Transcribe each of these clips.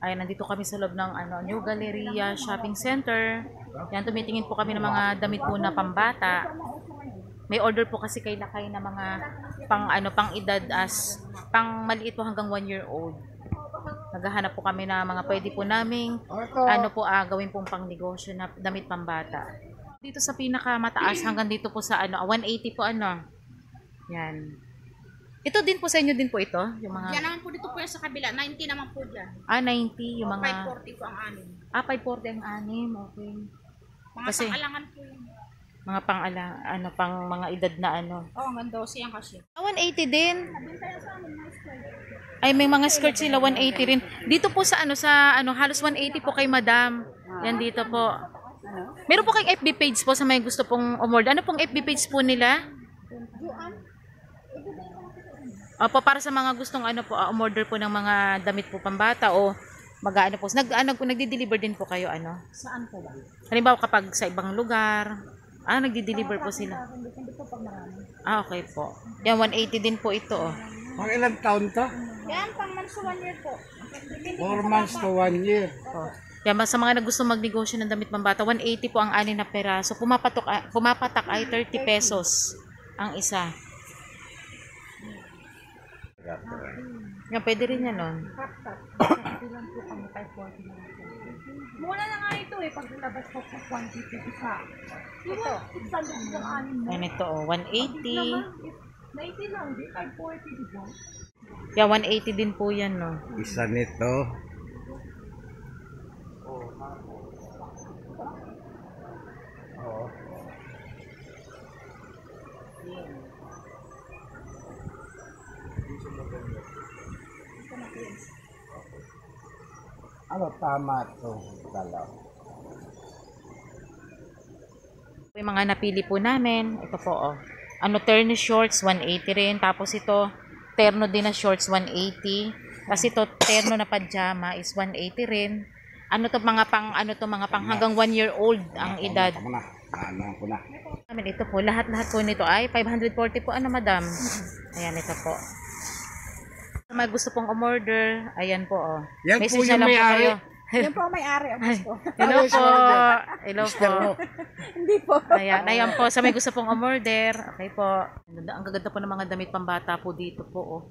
Ayan, nandito kami sa loob ng New Galleria Shopping Center. Yan, tumitingin po kami ng mga damit po na pambata. May order po kasi kay Lakay na mga pang edad as pang maliit po hanggang 1 year old. Naghahanap po kami na mga pwede po naming gawin pong pang negosyo na damit pambata. Dito sa pinakamataas hanggang dito po sa 180 po Yan. Ito din po sa inyo din po ito, yung mga Yan naman po dito po yan sa kabila, 90 naman po dyan. 90 yung mga 540 po ang anim. 540 ang anim, okay. Mga Kasi pang-alangan po yun. mga pang mga edad na Hanggang 12 yan kasi. 180 din. Ay, may mga skirt sila 180 rin. Dito po sa halos 180 po kay Madam. Yan dito po. Meron po kayong FB page po sa may gusto pong umorder. Ano pong FB page po nila? Opo, para sa mga gustong umorder po ng mga damit po pambata o mag-ano po. Nagdi-deliver din po kayo Saan po ba? Halimbawa kapag sa ibang lugar. Nagdi-deliver po sila. Hindi po pag marami. Okay po. Yan, 180 din po ito Mga ilang taon to? Yan, pang months to 1 year po. 4 months to 1 year. Yan, sa mga gusto magnegosyo ng damit pambata, 180 po ang 6 na peraso. Pumapatak ay 30 pesos ang isa. Yan, pwede rin yan nun. Muna na nga ito pag labas po sa quantity isa. Ito. Isa lang yung anim. Yan ito 180. 90 lang, di 540 dito. Yan, 180 din po yan, no. Isa nito. Tama to. Dalaw. Yung mga napili po namin, ito po, terno shorts, 180 rin. Tapos ito, terno din na shorts, 180. Kasi ito, terno na pajama is 180 rin. Mga pang hanggang 1 year old ang edad. Ito po, lahat po nito ay 540 po, madam? Ayan, ito po. May gusto pong umorder, ayan po, Yan message po yung na lang may-ari. Yan po may-ari. Hello po. Hello po. Hindi po. Ayan po, sa may gusto pong umorder. Okay po. Ang gaganda po ng mga damit pambata po dito po,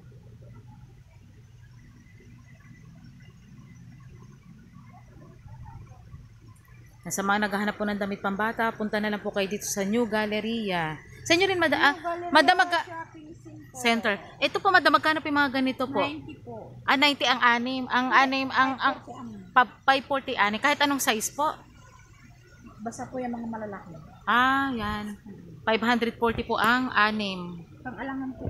Sa mga naghahanap po ng damit pambata, punta na lang po kayo dito sa New Galleria. Sa inyo rin, Madam, Center. Ito po, Madam, magkano po yung mga ganito po? 90 po. 90 ang anim. Ang 540 anim. Kahit anong size po? Basta po yung mga malalaki. Yan. 540 po ang anim. Pang-alangan po.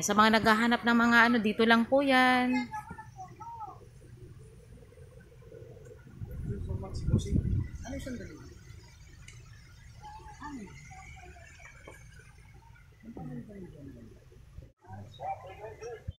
Sa mga naghahanap ng mga dito lang po yan. Ano yung sandali?